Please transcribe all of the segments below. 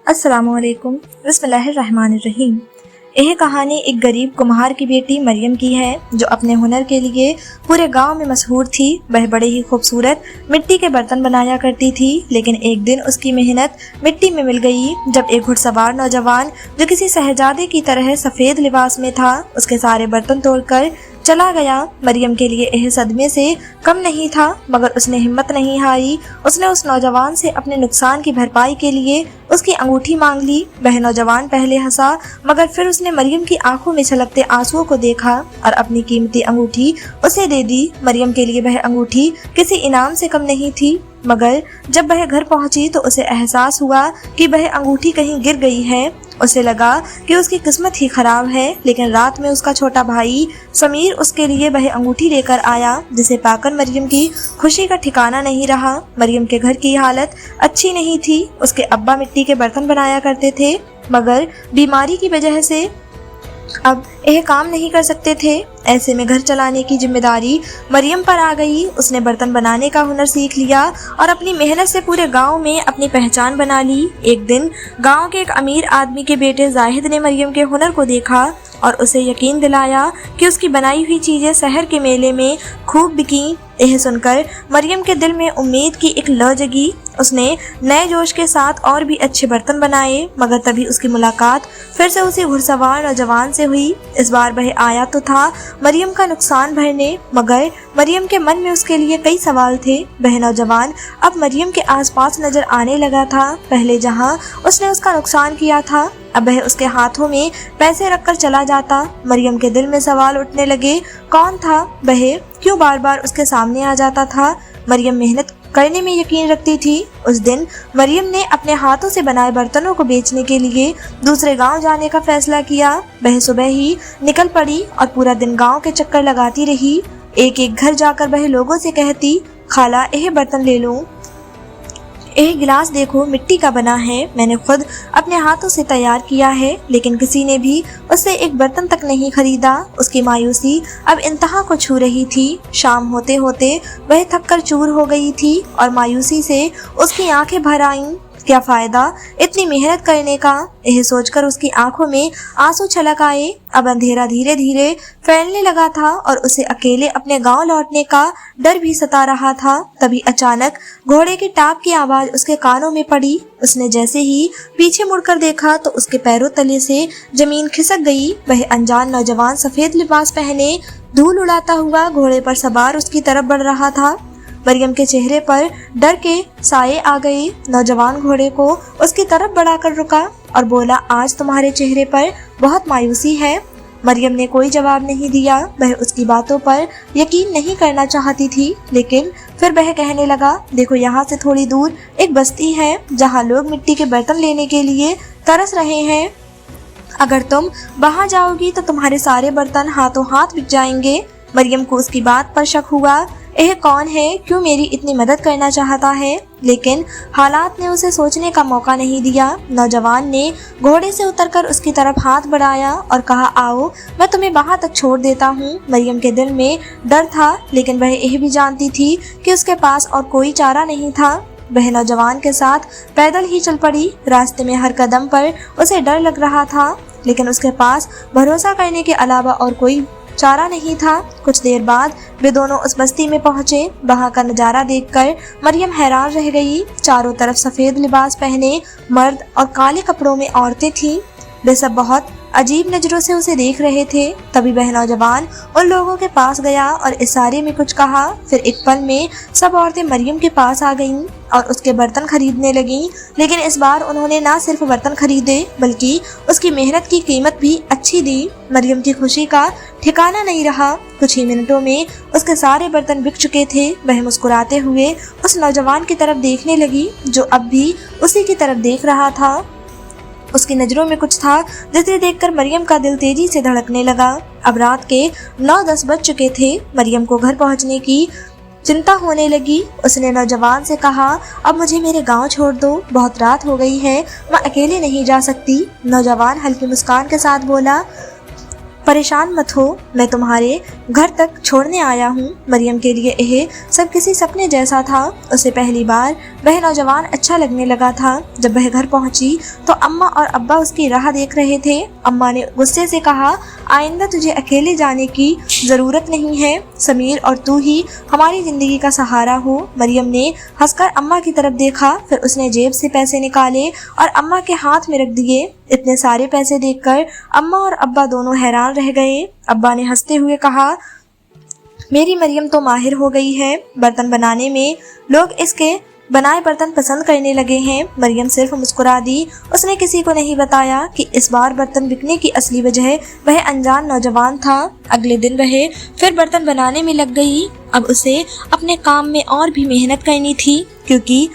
अस्सलामु अलैकुम। बिस्मिल्लाहिर्रहमानिर्रहीम। यह कहानी एक गरीब कुम्हार की बेटी मरियम की है जो अपने हुनर के लिए पूरे गांव में मशहूर थी। वह बड़े ही खूबसूरत मिट्टी के बर्तन बनाया करती थी, लेकिन एक दिन उसकी मेहनत मिट्टी में मिल गई जब एक घुड़सवार नौजवान जो किसी शहजादे की तरह सफ़ेद लिबास में था उसके सारे बर्तन तोड़कर चला गया। मरियम के लिए यह सदमे से कम नहीं था, मगर उसने हिम्मत नहीं हारी। उसने उस नौजवान से अपने नुकसान की भरपाई के लिए उसकी अंगूठी मांग ली। वह नौजवान पहले हंसा, मगर फिर उसने मरियम की आंखों में छलकते आंसुओं को देखा और अपनी कीमती अंगूठी उसे दे दी। मरियम के लिए वह अंगूठी किसी इनाम से कम नहीं थी, मगर जब वह घर पहुंची तो उसे एहसास हुआ कि वह अंगूठी कहीं गिर गई है। उसे लगा कि उसकी किस्मत ही खराब है, लेकिन रात में उसका छोटा भाई समीर उसके लिए वह अंगूठी लेकर आया, जिसे पाकर मरियम की खुशी का ठिकाना नहीं रहा। मरियम के घर की हालत अच्छी नहीं थी। उसके अब्बा मिट्टी के बर्तन बनाया करते थे, मगर बीमारी की वजह से अब यह काम नहीं कर सकते थे। ऐसे में घर चलाने की जिम्मेदारी मरियम पर आ गई। उसने बर्तन बनाने का हुनर सीख लिया और अपनी मेहनत से पूरे गांव में अपनी पहचान बना ली। एक दिन गांव के एक अमीर आदमी के बेटे जाहिद ने मरियम के हुनर को देखा और उसे यकीन दिलाया कि उसकी बनाई हुई चीज़ें शहर के मेले में खूब बिकी। यह सुनकर मरियम के दिल में उम्मीद की एक लौ जगी। उसने नए जोश के साथ और भी अच्छे बर्तन बनाए, मगर तभी उसकी मुलाकात फिर से उसी घुड़सवार नौजवान से हुई। इस बार वह आया तो था मरियम का नुकसान भरने, मगर मरियम के मन में उसके लिए कई सवाल थे। वह नौजवान अब मरियम के आसपास नजर आने लगा था। पहले जहां उसने उसका नुकसान किया था, अब वह उसके हाथों में पैसे रखकर चला जाता। मरियम के दिल में सवाल उठने लगे, कौन था वह, क्यों बार बार उसके सामने आ जाता था। मरियम मेहनत करने में यकीन रखती थी। उस दिन मरियम ने अपने हाथों से बनाए बर्तनों को बेचने के लिए दूसरे गांव जाने का फैसला किया। वह सुबह ही निकल पड़ी और पूरा दिन गांव के चक्कर लगाती रही। एक एक घर जाकर वह लोगों से कहती, खाला यह बर्तन ले लो, यह गिलास देखो मिट्टी का बना है, मैंने खुद अपने हाथों से तैयार किया है। लेकिन किसी ने भी उससे एक बर्तन तक नहीं खरीदा। उसकी मायूसी अब इंतहा को छू रही थी। शाम होते होते वह थक कर चूर हो गई थी और मायूसी से उसकी आंखें भर आईं। क्या फायदा इतनी मेहनत करने का, यह सोचकर उसकी आंखों में आंसू छलक आए। अब अंधेरा धीरे धीरे फैलने लगा था और उसे अकेले अपने गांव लौटने का डर भी सता रहा था। तभी अचानक घोड़े की टाप की आवाज उसके कानों में पड़ी। उसने जैसे ही पीछे मुड़कर देखा तो उसके पैरों तले से जमीन खिसक गई। वह अनजान नौजवान सफेद लिबास पहने धूल उड़ाता हुआ घोड़े पर सवार उसकी तरफ बढ़ रहा था। मरियम के चेहरे पर डर के साये आ गए। नौजवान घोड़े को उसकी तरफ बढ़ाकर रुका और बोला, आज तुम्हारे चेहरे पर बहुत मायूसी है। मरियम ने कोई जवाब नहीं दिया। वह उसकी बातों पर यकीन नहीं करना चाहती थी, लेकिन फिर वह कहने लगा, देखो यहाँ से थोड़ी दूर एक बस्ती है जहाँ लोग मिट्टी के बर्तन लेने के लिए तरस रहे हैं। अगर तुम वहाँ जाओगी तो तुम्हारे सारे बर्तन हाथों हाथ बिक जाएंगे। मरियम को उसकी बात पर शक हुआ। यह कौन है, क्यों मेरी इतनी मदद करना चाहता है? लेकिन हालात ने उसे सोचने का मौका नहीं दिया। नौजवान ने घोड़े से उतरकर उसकी तरफ हाथ बढ़ाया और कहा, आओ मैं तुम्हें वहां तक छोड़ देता हूँ। मरियम के दिल में डर था, लेकिन वह यह भी जानती थी कि उसके पास और कोई चारा नहीं था। वह नौजवान के साथ पैदल ही चल पड़ी। रास्ते में हर कदम पर उसे डर लग रहा था, लेकिन उसके पास भरोसा करने के अलावा और कोई चारा नहीं था। कुछ देर बाद वे दोनों उस बस्ती में पहुंचे। वहां का नजारा देखकर मरियम हैरान रह गई। चारों तरफ सफेद लिबास पहने मर्द और काले कपड़ों में औरतें थीं। वे सब बहुत अजीब नजरों से उसे देख रहे थे। तभी वह नौजवान उन लोगों के पास गया और इशारे में कुछ कहा। फिर एक पल में सब औरतें मरियम के पास आ गईं और उसके बर्तन खरीदने लगीं। लेकिन इस बार उन्होंने ना सिर्फ बर्तन खरीदे, बल्कि उसकी मेहनत की कीमत भी अच्छी दी। मरियम की खुशी का ठिकाना नहीं रहा। कुछ ही मिनटों में उसके सारे बर्तन बिक चुके थे। वह मुस्कुराते हुए उस नौजवान की तरफ देखने लगी जो अब भी उसी की तरफ देख रहा था। उसकी नजरों में कुछ था जिसे देखकर मरियम का दिल तेजी से धड़कने लगा। अब रात के 9-10 बज चुके थे। मरियम को घर पहुंचने की चिंता होने लगी। उसने नौजवान से कहा, अब मुझे मेरे गांव छोड़ दो, बहुत रात हो गई है, मैं अकेले नहीं जा सकती। नौजवान हल्की मुस्कान के साथ बोला, परेशान मत हो, मैं तुम्हारे घर तक छोड़ने आया हूँ। मरियम के लिए यह सब किसी सपने जैसा था। उसे पहली बार वह नौजवान अच्छा लगने लगा था। जब वह घर पहुंची तो अम्मा और अब्बा उसकी राह देख रहे थे। अम्मा ने गुस्से से कहा, आइंदा तुझे अकेले जाने की ज़रूरत नहीं है। समीर और तू ही हमारी ज़िंदगी का सहारा हो। मरियम ने हंसकर अम्मा की तरफ देखा, फिर उसने जेब से पैसे निकाले और अम्मा के हाथ में रख दिए। इतने सारे पैसे देखकर अम्मा और अब्बा दोनों हैरान रह गए। अब्बा ने हंसते हुए कहा, मेरी मरियम तो माहिर हो गई है बर्तन बनाने में। लोग इसके बनाए बर्तन पसंद करने लगे हैं। मरियम सिर्फ मुस्कुरा दी। उसने किसी को नहीं बताया कि इस बार बर्तन बिकने की असली वजह वह अनजान नौजवान था। अगले दिन वह फिर बर्तन बनाने में लग गई। अब उसे अपने काम में और भी मेहनत करनी थी क्योंकि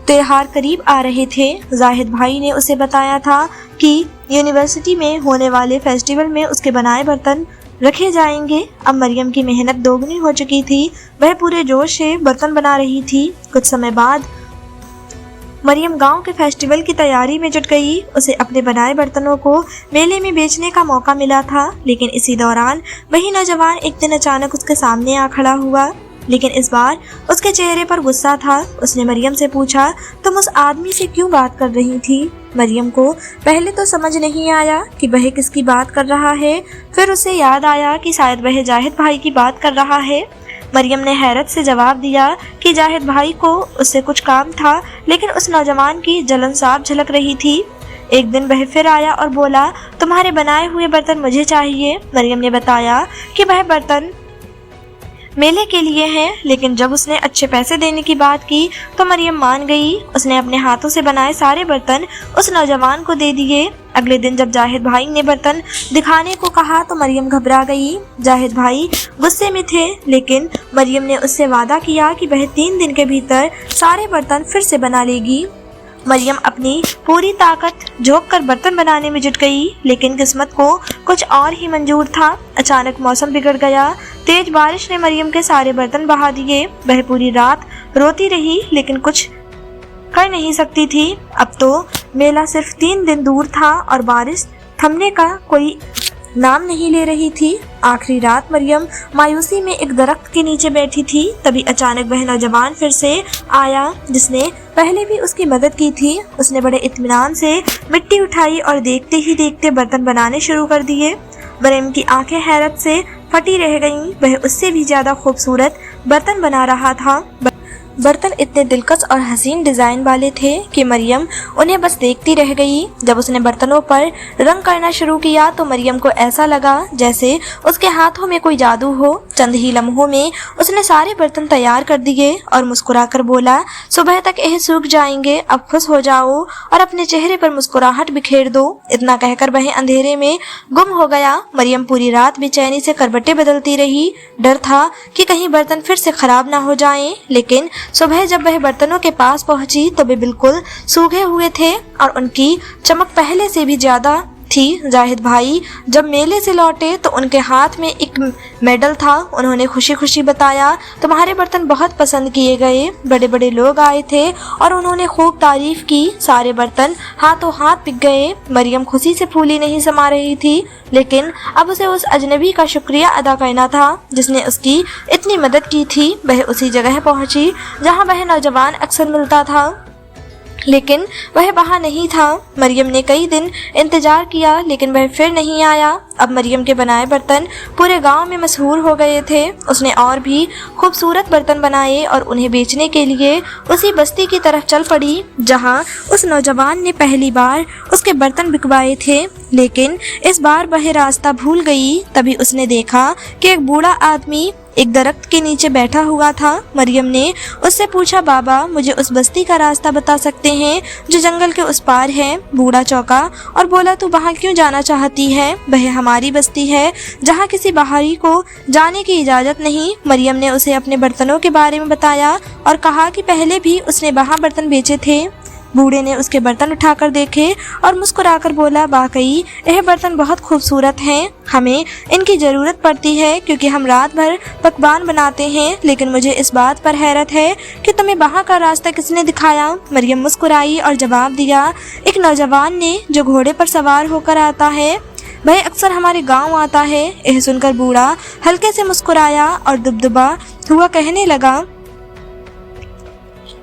त्योहार करीब आ रहे थे। जाहिद भाई ने उसे बताया था कि यूनिवर्सिटी में होने वाले फेस्टिवल में उसके बनाए बर्तन रखे जाएंगे। अब मरियम की मेहनत दोगुनी हो चुकी थी। वह पूरे जोश से बर्तन बना रही थी। कुछ समय बाद मरियम गांव के फेस्टिवल की तैयारी में जुट गई। उसे अपने बनाए बर्तनों को मेले में बेचने का मौका मिला था, लेकिन इसी दौरान वही नौजवान एक दिन अचानक उसके सामने आ खड़ा हुआ। लेकिन इस बार उसके चेहरे पर गुस्सा था। उसने मरियम से पूछा, तुम उस आदमी से क्यों बात कर रही थी? मरियम को पहले तो समझ नहीं आया कि वह किसकी बात कर रहा है। फिर उसे याद आया कि शायद वह जाहिद भाई की बात कर रहा है। मरियम ने हैरत से जवाब दिया कि जाहिद भाई को उससे कुछ काम था, लेकिन उस नौजवान की जलन साफ झलक रही थी। एक दिन वह फिर आया और बोला, तुम्हारे बनाए हुए बर्तन मुझे चाहिए। मरियम ने बताया कि वह बर्तन मेले के लिए हैं, लेकिन जब उसने अच्छे पैसे देने की बात की तो मरियम मान गई। उसने अपने हाथों से बनाए सारे बर्तन उस नौजवान को दे दिए। अगले दिन जब जाहिद भाई ने बर्तन दिखाने को कहा तो मरियम घबरा गई। जाहिद भाई गुस्से में थे, लेकिन मरियम ने उससे वादा किया कि वह 3 दिन के भीतर सारे बर्तन फिर से बना लेगी। मरियम अपनी पूरी ताकत झोंक कर बर्तन बनाने में जुट गई, लेकिन किस्मत को कुछ और ही मंजूर था। अचानक मौसम बिगड़ गया। तेज बारिश ने मरियम के सारे बर्तन बहा दिए। वह पूरी रात रोती रही, लेकिन कुछ कर नहीं सकती थी। अब तो मेला सिर्फ 3 दिन दूर था और बारिश थमने का कोई नाम नहीं ले रही थी। आखिरी रात मरियम मायूसी में एक दरख्त के नीचे बैठी थी। तभी अचानक वह नौजवान फिर से आया जिसने पहले भी उसकी मदद की थी। उसने बड़े इत्मीनान से मिट्टी उठाई और देखते ही देखते बर्तन बनाने शुरू कर दिए। मरियम की आंखें हैरत से फटी रह गईं। वह उससे भी ज्यादा खूबसूरत बर्तन बना रहा था। बर्तन इतने दिलकश और हसीन डिज़ाइन वाले थे कि मरियम उन्हें बस देखती रह गई। जब उसने बर्तनों पर रंग करना शुरू किया तो मरियम को ऐसा लगा जैसे उसके हाथों में कोई जादू हो। चंद ही लम्हों में उसने सारे बर्तन तैयार कर दिए और मुस्कुराकर बोला, सुबह तक यह सूख जाएंगे, अब खुश हो जाओ और अपने चेहरे पर मुस्कुराहट बिखेर दो। इतना कहकर वह अंधेरे में गुम हो गया। मरियम पूरी रात बेचैनी से करवटें बदलती रही। डर था कि कहीं बर्तन फिर से खराब ना हो जाएं, लेकिन सुबह जब वह बर्तनों के पास पहुंची तो वे बिल्कुल सूखे हुए थे और उनकी चमक पहले से भी ज्यादा थी। जाहिद भाई जब मेले से लौटे तो उनके हाथ में एक मेडल था। उन्होंने खुशी खुशी बताया, तुम्हारे बर्तन बहुत पसंद किए गए। बड़े बड़े लोग आए थे और उन्होंने खूब तारीफ की। सारे बर्तन हाथों हाथ बिक गए। मरियम खुशी से फूली नहीं समा रही थी, लेकिन अब उसे उस अजनबी का शुक्रिया अदा करना था जिसने उसकी इतनी मदद की थी। वह उसी जगह पहुंची जहां वह नौजवान अक्सर मिलता था, लेकिन वह वहाँ नहीं था। मरियम ने कई दिन इंतजार किया, लेकिन वह फिर नहीं आया। अब मरियम के बनाए बर्तन पूरे गांव में मशहूर हो गए थे। उसने और भी खूबसूरत बर्तन बनाए और उन्हें बेचने के लिए उसी बस्ती की तरफ चल पड़ी जहां उस नौजवान ने पहली बार उसके बर्तन बिकवाए थे। लेकिन इस बार वह रास्ता भूल गई। तभी उसने देखा कि एक बूढ़ा आदमी एक दरख्त के नीचे बैठा हुआ था। मरियम ने उससे पूछा, बाबा मुझे उस बस्ती का रास्ता बता सकते हैं जो जंगल के उस पार है? बूढ़ा चौंका और बोला, तू वहाँ क्यों जाना चाहती है? वह हमारी बस्ती है जहाँ किसी बाहरी को जाने की इजाज़त नहीं। मरियम ने उसे अपने बर्तनों के बारे में बताया और कहा कि पहले भी उसने वहाँ बर्तन बेचे थे। बूढ़े ने उसके बर्तन उठाकर देखे और मुस्कुराकर बोला, वाकई यह बर्तन बहुत खूबसूरत हैं। हमें इनकी ज़रूरत पड़ती है क्योंकि हम रात भर पकवान बनाते हैं, लेकिन मुझे इस बात पर हैरत है कि तुम्हें वहाँ का रास्ता किसने दिखाया? मरियम मुस्कुराई और जवाब दिया, एक नौजवान ने जो घोड़े पर सवार होकर आता है। वह अक्सर हमारे गांव आता है। यह सुनकर बूढ़ा हल्के से मुस्कुराया और दुबदुबा हुआ कहने लगा,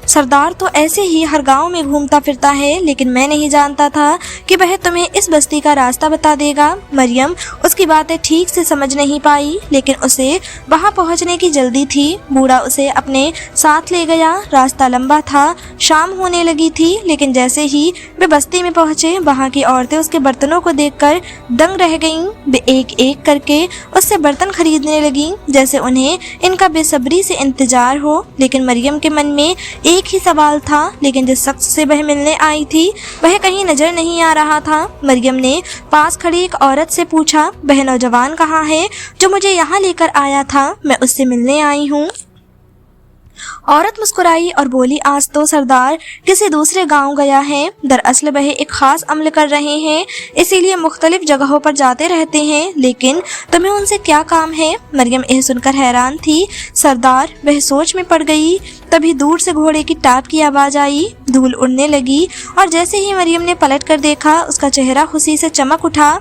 सरदार तो ऐसे ही हर गांव में घूमता फिरता है, लेकिन मैं नहीं जानता था कि वह तुम्हें इस बस्ती का रास्ता बता देगा। मरियम उसकी बातें ठीक से समझ नहीं पाई, लेकिन उसे वहां पहुंचने की जल्दी थी। बूढ़ा उसे अपने साथ ले गया। रास्ता लंबा था, शाम होने लगी थी, लेकिन जैसे ही वे बस्ती में पहुंचे, वहां की औरतें उसके बर्तनों को देखकर दंग रह गईं। वे एक एक करके उससे बर्तन खरीदने लगीं, जैसे उन्हें इनका बेसब्री से इंतजार हो। लेकिन मरियम के मन में एक ही सवाल था, लेकिन जिस शख्स से वह मिलने आई थी वह कहीं नजर नहीं आ रहा था। मरियम ने पास खड़ी एक औरत से पूछा, वह नौजवान कहाँ है जो मुझे यहाँ लेकर आया था? मैं उससे मिलने आई हूँ। औरत मुस्कुराई और बोली, आज तो सरदार किसी दूसरे गांव गया है। दरअसल वह एक खास अमल कर रहे हैं, इसीलिए मुख्तलिफ जगहों पर जाते रहते हैं। लेकिन तुम्हें उनसे क्या काम है? मरियम यह सुनकर हैरान थी। सरदार, वह सोच में पड़ गई। तभी दूर से घोड़े की टाप की आवाज आई, धूल उड़ने लगी और जैसे ही मरियम ने पलट कर देखा, उसका चेहरा खुशी से चमक उठा।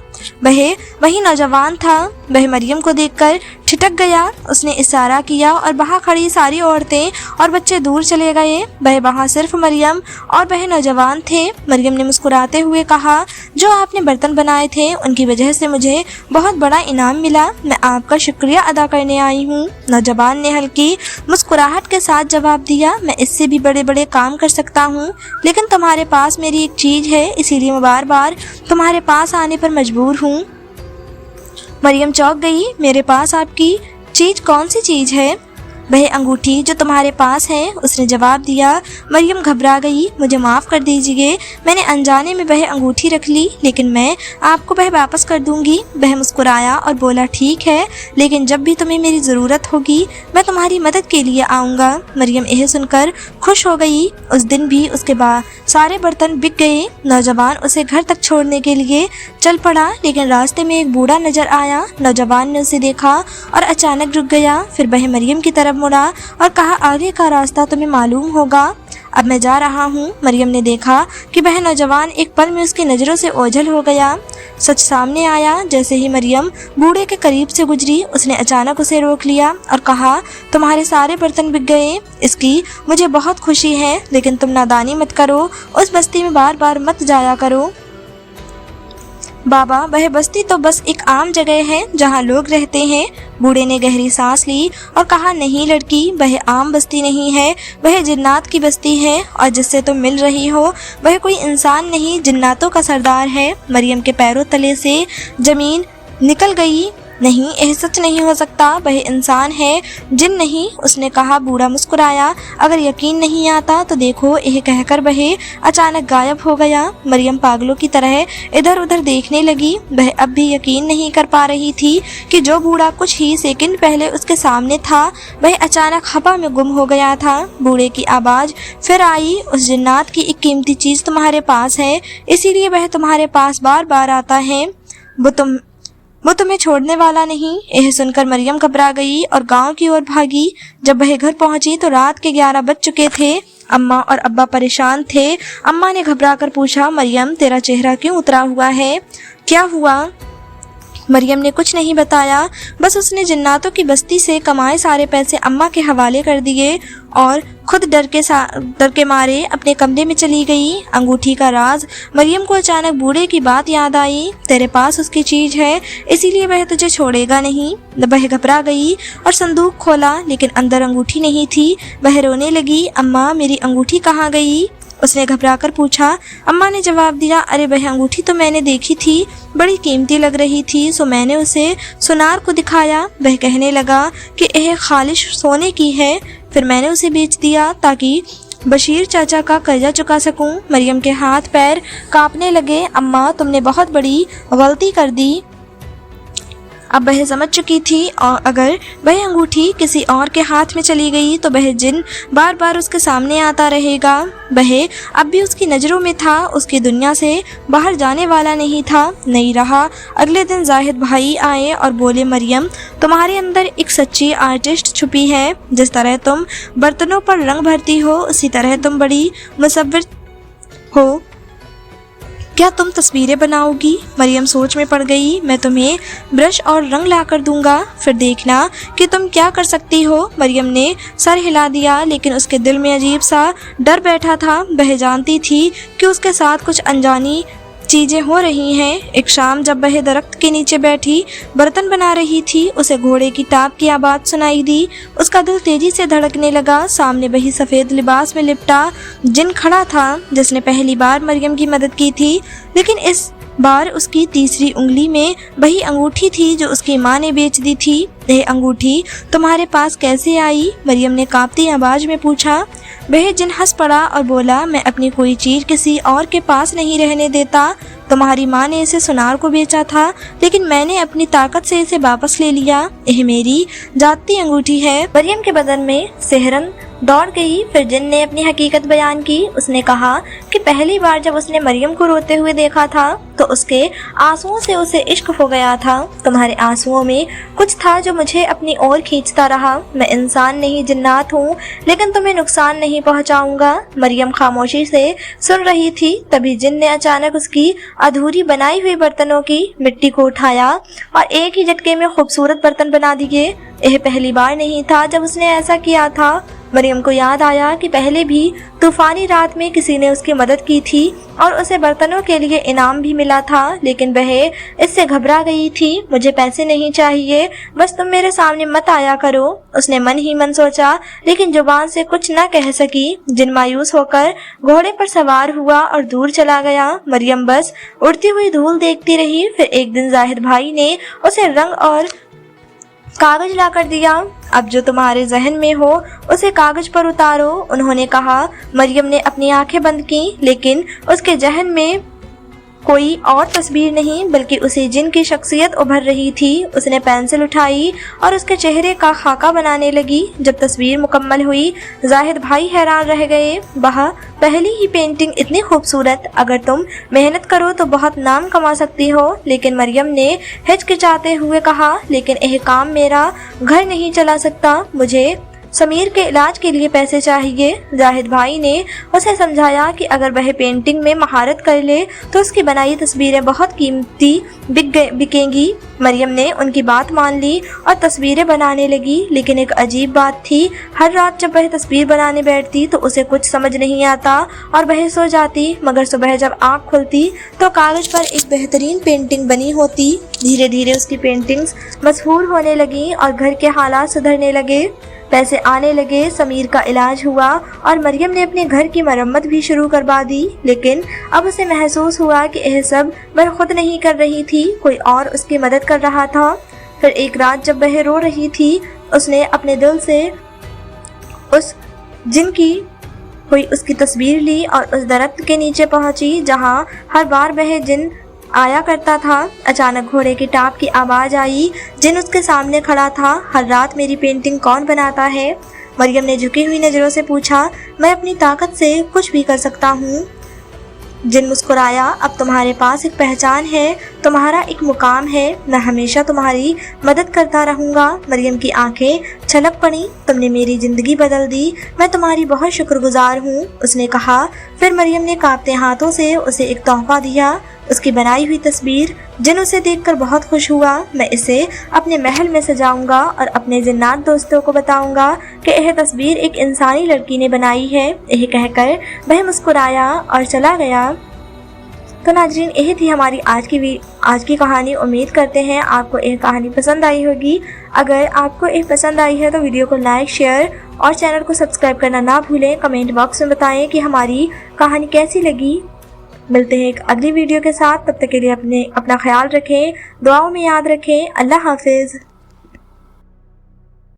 वह वही नौजवान था। वह मरियम को देखकर ठिठक गया। उसने इशारा किया और वहां खड़ी सारी औरतें और बच्चे दूर चले गए। वह वहां सिर्फ मरियम और वह नौजवान थे। मरियम ने मुस्कुराते हुए कहा, जो आपने बर्तन बनाए थे उनकी वजह से मुझे बहुत बड़ा इनाम मिला। मैं आपका शुक्रिया अदा करने आई हूँ। नौजवान ने हल्की मुस्कुराहट के साथ जवाब दिया, मैं इससे भी बड़े बड़े काम कर सकता हूँ, लेकिन तुम्हारे पास मेरी एक चीज है, इसीलिए मैं बार बार तुम्हारे पास आने पर मजबूर हूँ। मरियम चौंक गई। मेरे पास आपकी चीज? कौन सी चीज है? वह अंगूठी जो तुम्हारे पास है, उसने जवाब दिया। मरियम घबरा गई। मुझे माफ़ कर दीजिए, मैंने अनजाने में वह अंगूठी रख ली, लेकिन मैं आपको वह वापस कर दूंगी। वह मुस्कुराया और बोला, ठीक है, लेकिन जब भी तुम्हें मेरी ज़रूरत होगी मैं तुम्हारी मदद के लिए आऊँगा। मरियम यह सुनकर खुश हो गई। उस दिन भी उसके बाद सारे बर्तन बिक गए। नौजवान उसे घर तक छोड़ने के लिए चल पड़ा, लेकिन रास्ते में एक बूढ़ा नजर आया। नौजवान ने उसे देखा और अचानक रुक गया। फिर वह मरियम की तरफ मुड़ा और कहा, आगे का रास्ता तुम्हें मालूम होगा, अब मैं जा रहा हूँ। मरियम ने देखा कि वह नौजवान एक पल में उसकी नज़रों से ओझल हो गया। सच सामने आया। जैसे ही मरियम बूढ़े के करीब से गुजरी, उसने अचानक उसे रोक लिया और कहा, तुम्हारे सारे बर्तन बिक गए, इसकी मुझे बहुत खुशी है, लेकिन तुम नादानी मत करो, उस बस्ती में बार बार मत जाया करो। बाबा, वह बस्ती तो बस एक आम जगह है जहाँ लोग रहते हैं। बूढ़े ने गहरी सांस ली और कहा, नहीं लड़की, वह आम बस्ती नहीं है, वह जिन्नात की बस्ती है, और जिससे तुम मिल रही हो वह कोई इंसान नहीं, जिन्नातों का सरदार है। मरियम के पैरों तले से जमीन निकल गई। नहीं, यह सच नहीं हो सकता, वह इंसान है, जिन नहीं, उसने कहा। बूढ़ा मुस्कुराया। अगर यकीन नहीं आता तो देखो, यह कहकर वह अचानक गायब हो गया। मरियम पागलों की तरह इधर उधर देखने लगी। वह अब भी यकीन नहीं कर पा रही थी कि जो बूढ़ा कुछ ही सेकंड पहले उसके सामने था वह अचानक हवा में गुम हो गया था। बूढ़े की आवाज़ फिर आई, उस जिन्नात की एक कीमती चीज़ तुम्हारे पास है, इसीलिए वह तुम्हारे पास बार बार आता है। वो तुम्हें छोड़ने वाला नहीं। यह सुनकर मरियम घबरा गई और गांव की ओर भागी। जब वह घर पहुंची तो रात के 11 बज चुके थे। अम्मा और अब्बा परेशान थे। अम्मा ने घबरा कर पूछा, मरियम, तेरा चेहरा क्यों उतरा हुआ है? क्या हुआ? मरियम ने कुछ नहीं बताया, बस उसने जिन्नातों की बस्ती से कमाए सारे पैसे अम्मा के हवाले कर दिए और खुद डर के मारे अपने कमरे में चली गई। अंगूठी का राज। मरियम को अचानक बूढ़े की बात याद आई। तेरे पास उसकी चीज़ है, इसीलिए वह तुझे छोड़ेगा नहीं। वह घबरा गई और संदूक खोला, लेकिन अंदर अंगूठी नहीं थी। वह रोने लगी। अम्मा, मेरी अंगूठी कहाँ गई? उसने घबराकर पूछा। अम्मा ने जवाब दिया, अरे वह अंगूठी तो मैंने देखी थी, बड़ी कीमती लग रही थी, सो मैंने उसे सुनार को दिखाया। वह कहने लगा कि यह खालिश सोने की है। फिर मैंने उसे बेच दिया ताकि बशीर चाचा का कर्जा चुका सकूं। मरियम के हाथ पैर कांपने लगे। अम्मा, तुमने बहुत बड़ी गलती कर दी। अब वह समझ चुकी थी, और अगर वह अंगूठी किसी और के हाथ में चली गई तो वह जिन बार बार उसके सामने आता रहेगा। वह अब भी उसकी नज़रों में था, उसकी दुनिया से बाहर जाने वाला नहीं था। नहीं रहा। अगले दिन जाहिद भाई आए और बोले, मरियम, तुम्हारे अंदर एक सच्ची आर्टिस्ट छुपी है। जिस तरह तुम बर्तनों पर रंग भरती हो, उसी तरह तुम बड़ी मुसव्विर हो। क्या तुम तस्वीरें बनाओगी? मरियम सोच में पड़ गई। मैं तुम्हें ब्रश और रंग ला कर दूंगा, फिर देखना कि तुम क्या कर सकती हो। मरियम ने सर हिला दिया, लेकिन उसके दिल में अजीब सा डर बैठा था। वह जानती थी कि उसके साथ कुछ अनजानी चीजें हो रही हैं। एक शाम जब वह दरख्त के नीचे बैठी बर्तन बना रही थी, उसे घोड़े की टाप की आवाज सुनाई दी। उसका दिल तेजी से धड़कने लगा। सामने वही सफेद लिबास में लिपटा जिन खड़ा था जिसने पहली बार मरियम की मदद की थी, लेकिन इस बार उसकी तीसरी उंगली में वही अंगूठी थी जो उसकी माँ ने बेच दी थी। यह अंगूठी तुम्हारे पास कैसे आई? मरियम ने कांपती आवाज में पूछा। वह जिन हंस पड़ा और बोला, मैं अपनी कोई चीज किसी और के पास नहीं रहने देता। तुम्हारी माँ ने इसे सुनार को बेचा था, लेकिन मैंने अपनी ताकत से इसे वापस ले लिया। यह मेरी जाती अंगूठी है। मरियम के बदन में सिहरन दौड़ गई। फिर जिन ने अपनी हकीकत बयान की। उसने कहा कि पहली बार जब उसने मरियम को रोते हुए देखा था तो उसके आंसुओं से उसे इश्क हो गया था। तुम्हारे आंसुओं में कुछ था जो मुझे अपनी ओर खींचता रहा। मैं इंसान नहीं जिन्नात हूँ, लेकिन तुम्हें नुकसान नहीं पहुँचाऊंगा। मरियम खामोशी से सुन रही थी। तभी जिन ने अचानक उसकी अधूरी बनाई हुई बर्तनों की मिट्टी को उठाया और एक ही झटके में खूबसूरत बर्तन बना दिए। यह पहली बार नहीं था जब उसने ऐसा किया था। मरियम को याद आया कि पहले भी तूफानी रात में किसी ने उसकी मदद की थी और उसे बर्तनों के लिए इनाम भी मिला था, लेकिन वह इससे घबरा गई थी। मुझे पैसे नहीं चाहिए, बस तुम मेरे सामने मत आया करो, उसने मन ही मन सोचा, लेकिन जुबान से कुछ न कह सकी। जिन मायूस होकर घोड़े पर सवार हुआ और दूर चला गया। मरियम बस उड़ती हुई धूल देखती रही। फिर एक दिन जाहिद भाई ने उसे रंग और कागज ला कर दिया। अब जो तुम्हारे जहन में हो उसे कागज पर उतारो, उन्होंने कहा। मरियम ने अपनी आंखें बंद की, लेकिन उसके जहन में कोई और तस्वीर नहीं बल्कि उसे जिन की शख्सियत उभर रही थी। उसने पेंसिल उठाई और उसके चेहरे का खाका बनाने लगी। जब तस्वीर मुकम्मल हुई, जाहिद भाई हैरान रह गए। वह पहली ही पेंटिंग इतनी खूबसूरत, अगर तुम मेहनत करो तो बहुत नाम कमा सकती हो। लेकिन मरियम ने हिचकिचाते हुए कहा, लेकिन यह काम मेरा घर नहीं चला सकता, मुझे समीर के इलाज के लिए पैसे चाहिए। जाहिद भाई ने उसे समझाया कि अगर वह पेंटिंग में महारत कर ले तो उसकी बनाई तस्वीरें बहुत कीमती बिकेंगी। मरियम ने उनकी बात मान ली और तस्वीरें बनाने लगी। लेकिन एक अजीब बात थी, हर रात जब वह तस्वीर बनाने बैठती तो उसे कुछ समझ नहीं आता और वह सो जाती, मगर सुबह जब आँख खुलती तो कागज पर एक बेहतरीन पेंटिंग बनी होती। धीरे धीरे उसकी पेंटिंग्स मशहूर होने लगी और घर के हालात सुधरने लगे, पैसे आने लगे, समीर का इलाज हुआ और मरियम ने अपने घर की मरम्मत भी शुरू करवा दी। लेकिन अब उसे महसूस हुआ कि यह सब वह खुद नहीं कर रही थी, कोई और उसकी मदद कर रहा था। फिर एक रात जब वह रो रही थी, उसने अपने दिल से उस जिन की हुई उसकी तस्वीर ली और उस दरख्त के नीचे पहुंची जहां हर बार वह जिन आया करता था। अचानक घोड़े की टाप की आवाज आई। जिन उसके सामने खड़ा था। हर रात मेरी पेंटिंग कौन बनाता है? मरियम ने झुकी हुई नजरों से पूछा। मैं अपनी ताकत से कुछ भी कर सकता हूँ। जिन मुस्कुराया। अब तुम्हारे पास एक पहचान है, तुम्हारा एक मुकाम है, मैं हमेशा तुम्हारी मदद करता रहूँगा। मरियम की आंखें छलक पड़ी। तुमने मेरी जिंदगी बदल दी, मैं तुम्हारी बहुत शुक्रगुजार हूँ, उसने कहा। फिर मरियम ने कांपते हाथों से उसे एक तोहफा दिया, उसकी बनाई हुई तस्वीर। जिन उसे देखकर बहुत खुश हुआ। मैं इसे अपने महल में सजाऊंगा और अपने जिन्नात दोस्तों को बताऊंगा कि यह तस्वीर एक इंसानी लड़की ने बनाई है। यह कहकर वह मुस्कुराया और चला गया। तो नाज़रीन, यही थी हमारी आज की कहानी। उम्मीद करते हैं आपको यह कहानी पसंद आई होगी। अगर आपको यह पसंद आई है तो वीडियो को लाइक, शेयर और चैनल को सब्सक्राइब करना ना भूलें। कमेंट बॉक्स में बताएं कि हमारी कहानी कैसी लगी। मिलते हैं एक अगली वीडियो के साथ। तब तक के लिए अपना ख्याल रखें, दुआओं में याद रखें। अल्लाह हाफिज़।